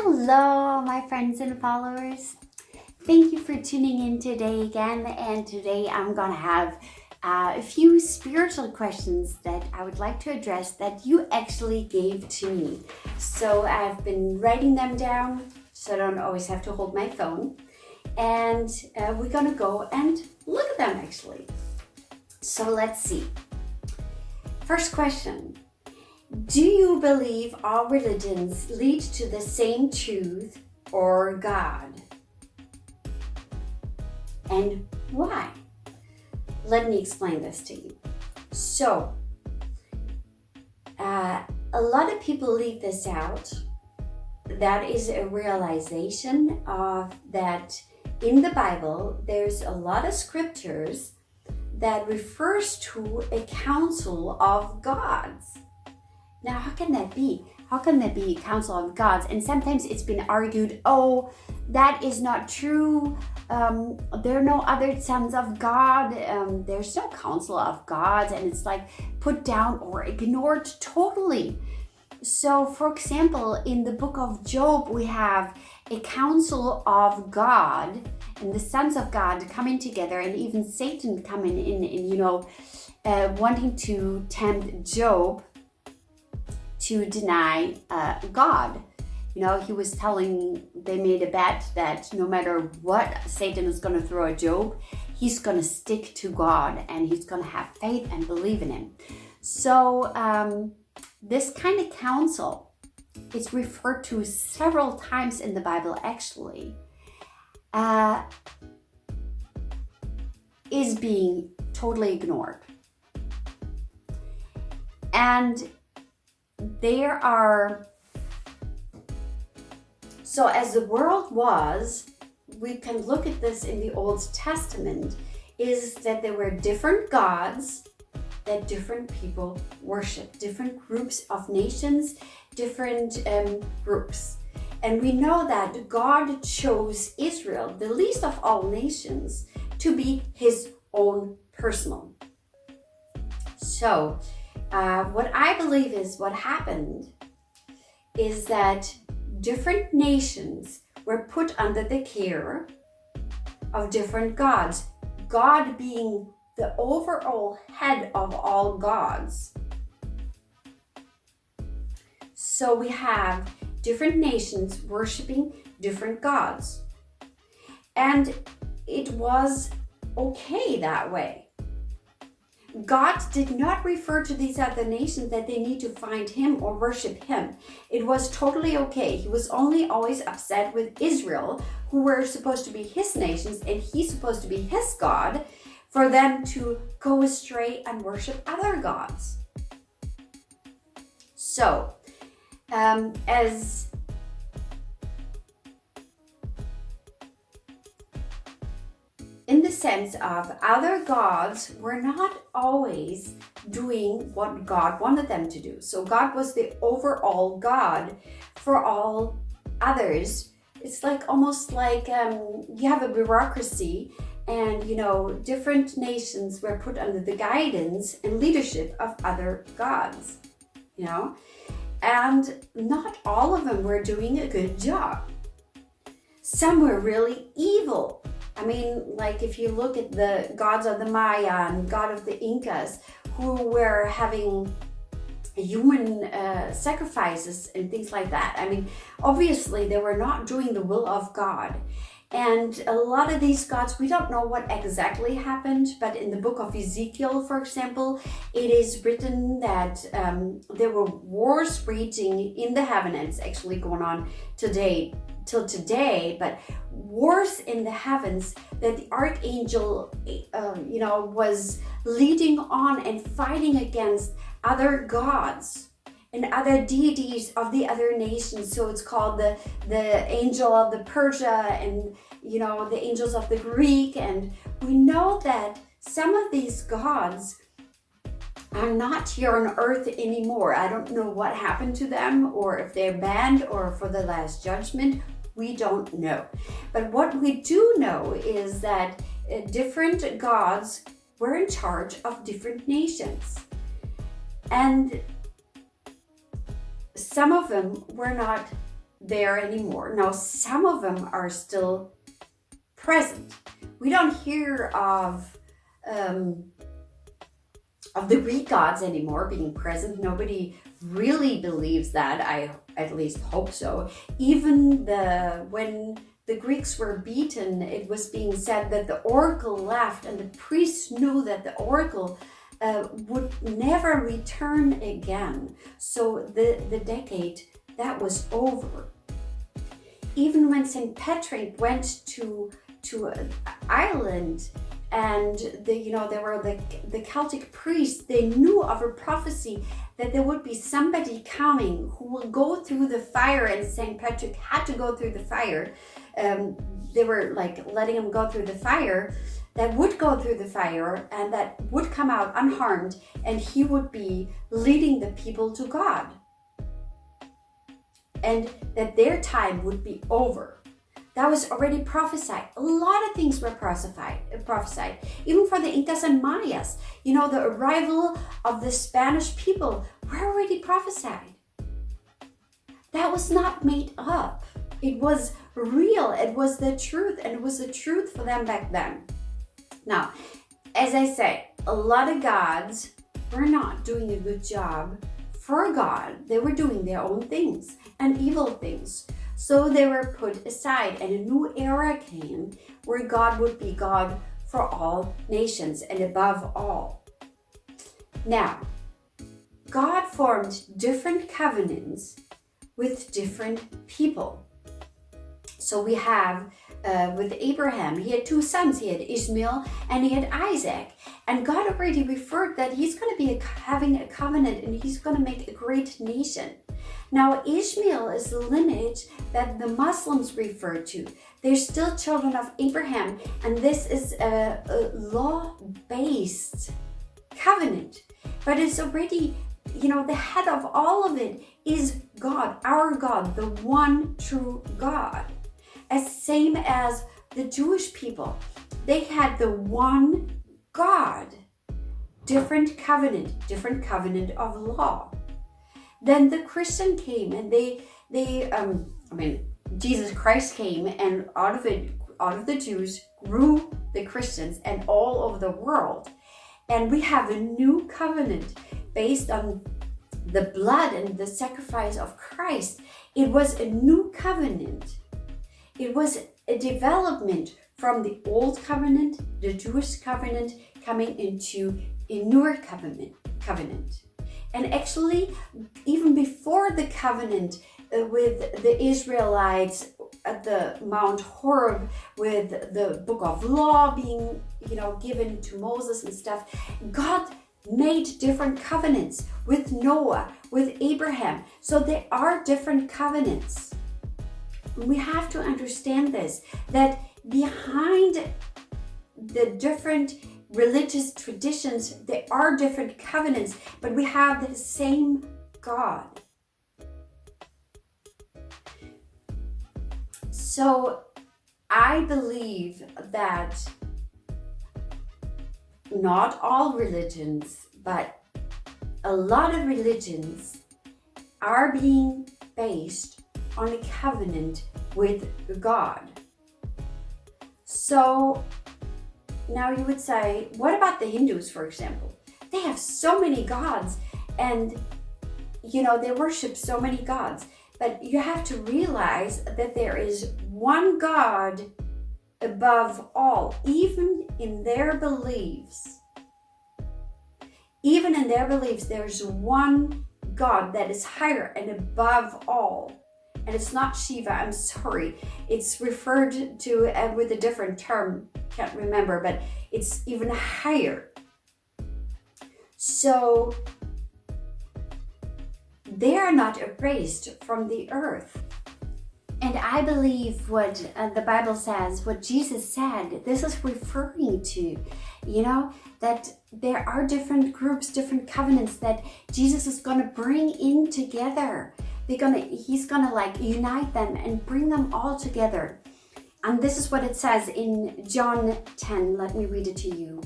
Hello, my friends and followers. Thank you for tuning in today again. And today I'm going to have a few spiritual questions that I would like to address that you actually gave to me. So I've been writing them down so I don't always have to hold my phone. And we're going to go and look at them actually. So let's see. First question. Do you believe all religions lead to the same truth or God? And why? Let me explain this to you. So, a lot of people leave this out. That is a realization of that in the Bible, there's a lot of scriptures that refers to a council of gods. Now, how can that be? How can that be a council of gods? And sometimes it's been argued, oh, that is not true. There are no other sons of God. There's no council of gods. And it's like put down or ignored totally. So, for example, in the book of Job, we have a council of God and the sons of God coming together, and even Satan coming in wanting to tempt Job to deny God. He was they made a bet that no matter what Satan is going to throw at Job, he's going to stick to God and he's going to have faith and believe in him. So this kind of counsel is referred to several times in the Bible actually, is being totally ignored. And so as the world was, we can look at this in the Old Testament, is that there were different gods that different people worship, different groups of nations, different groups. And we know that God chose Israel, the least of all nations, to be his own personal. So, what I believe is what happened is that different nations were put under the care of different gods, God being the overall head of all gods. So we have different nations worshiping different gods. And it was okay that way. God did not refer to these other nations that they need to find him or worship him. It was totally okay. He was only always upset with Israel, who were supposed to be his nations and he's supposed to be his God, for them to go astray and worship other gods. So, in the sense of other gods were not always doing what God wanted them to do. So God was the overall God for all others. It's almost like you have a bureaucracy and, different nations were put under the guidance and leadership of other gods, and not all of them were doing a good job. Some were really evil. I mean, if you look at the gods of the Maya and god of the Incas, who were having human sacrifices and things like that. I mean, obviously they were not doing the will of God. And a lot of these gods, we don't know what exactly happened, but in the book of Ezekiel, for example, it is written that there were wars raging in the heaven, and it's actually going on till today, but wars in the heavens that the archangel, was leading on and fighting against other gods and other deities of the other nations. So it's called the angel of the Persia and, the angels of the Greek. And we know that some of these gods are not here on earth anymore. I don't know what happened to them, or if they're banned, or for the last judgment. We don't know. But what we do know is that different gods were in charge of different nations. And some of them were not there anymore. Now, some of them are still present. We don't hear of the Greek gods anymore being present. Nobody really believes that. I at least hope so. Even when the Greeks were beaten, it was being said that the oracle left, and the priests knew that the oracle would never return again. So the decade, that was over. Even when St. Patrick went to Ireland, and there were the Celtic priests, they knew of a prophecy that there would be somebody coming who will go through the fire, and St. Patrick had to go through the fire. They were like letting him go through the fire, that would go through the fire and that would come out unharmed, and he would be leading the people to God. And that their time would be over. That was already prophesied. A lot of things were prophesied. Even for the Incas and Mayas. The arrival of the Spanish people were already prophesied. That was not made up. It was real. It was the truth. And it was the truth for them back then. Now, as I say, a lot of gods were not doing a good job for God. They were doing their own things and evil things. So they were put aside, and a new era came where God would be God for all nations and above all. Now, God formed different covenants with different people. So we have with Abraham, he had two sons. He had Ishmael and he had Isaac. And God already referred that he's going to be having a covenant, and he's going to make a great nation. Now, Ishmael is the lineage that the Muslims refer to. They're still children of Abraham, and this is a law-based covenant. But it's already, the head of all of it is God, our God, the one true God. As same as the Jewish people. They had the one God, different covenant of law. Then the Christian came, and Jesus Christ came, and out of the Jews grew the Christians and all over the world. And we have a new covenant based on the blood and the sacrifice of Christ. It was a new covenant. It was a development from the old covenant, the Jewish covenant, coming into a newer covenant. And actually, even before the covenant with the Israelites at the Mount Horeb, with the book of law being, given to Moses and stuff, God made different covenants with Noah, with Abraham. So there are different covenants. We have to understand this, that behind the different religious traditions, there are different covenants, but we have the same God. So I believe that not all religions, but a lot of religions are being based on a covenant with God. So now you would say, what about the Hindus, for example? They have so many gods, and they worship so many gods. But you have to realize that there is one God above all, even in their beliefs. Even in their beliefs, there's one God that is higher and above all. And it's not Shiva, I'm sorry. It's referred to with a different term, can't remember, but it's even higher. So they are not erased from the earth. And I believe what the Bible says, what Jesus said, this is referring to, that there are different groups, different covenants that Jesus is going to bring in together. He's gonna unite them and bring them all together. And this is what it says in John 10. Let me read it to you.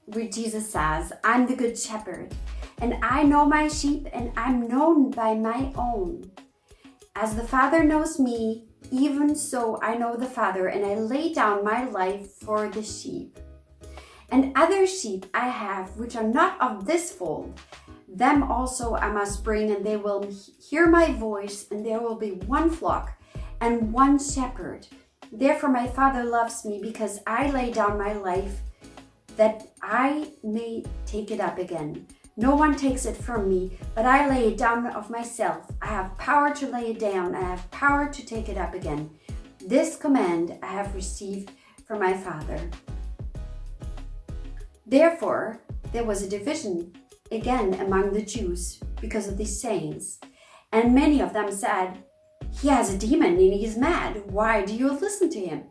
Where Jesus says, I'm the good shepherd, and I know my sheep, and I'm known by my own. As the Father knows me, even so I know the Father, and I lay down my life for the sheep. And other sheep I have, which are not of this fold, them also I must bring, and they will hear my voice, and there will be one flock and one shepherd. Therefore my Father loves me, because I lay down my life, that I may take it up again. No one takes it from me, but I lay it down of myself. I have power to lay it down, and I have power to take it up again. This command I have received from my Father. Therefore, there was a division again among the Jews because of these sayings. And many of them said, "He has a demon and he is mad. Why do you listen to him?"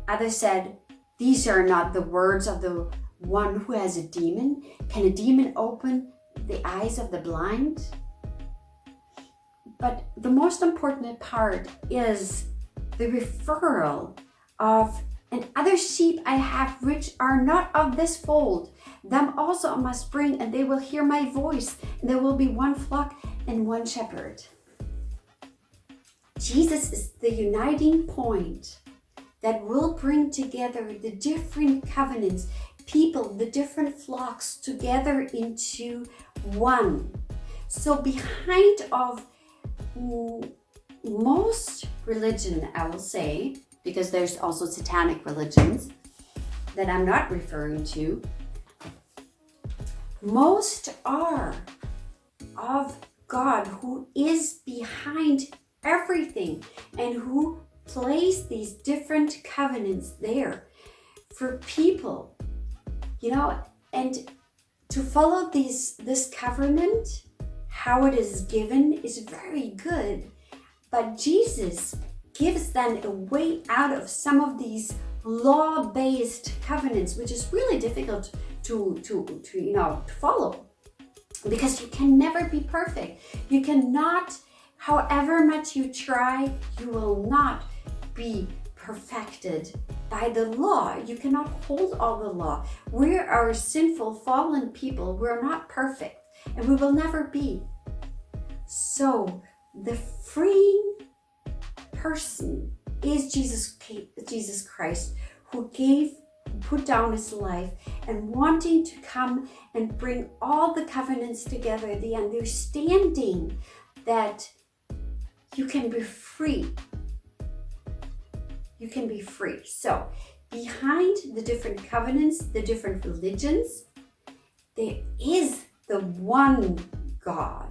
Others said, "These are not the words of the one who has a demon. Can a demon open the eyes of the blind?" But the most important part is the referral of, "And other sheep I have which are not of this fold. Them also I must bring, and they will hear my voice, and there will be one flock and one shepherd." Jesus is the uniting point that will bring together the different covenants, people, the different flocks together into one. So behind of most religion, I will say, because there's also satanic religions that I'm not referring to, most are of God, who is behind everything and who placed these different covenants there for people, and to follow this covenant, how it is given, is very good. But Jesus gives then a way out of some of these law-based covenants, which is really difficult to follow, because you can never be perfect. You cannot, however much you try, you will not be perfected by the law. You cannot hold all the law. We are sinful, fallen people. We're not perfect, and we will never be. So the freeing person is Jesus Christ, who put down his life, and wanting to come and bring all the covenants together, the understanding that you can be free. You can be free. So behind the different covenants, the different religions, there is the one God.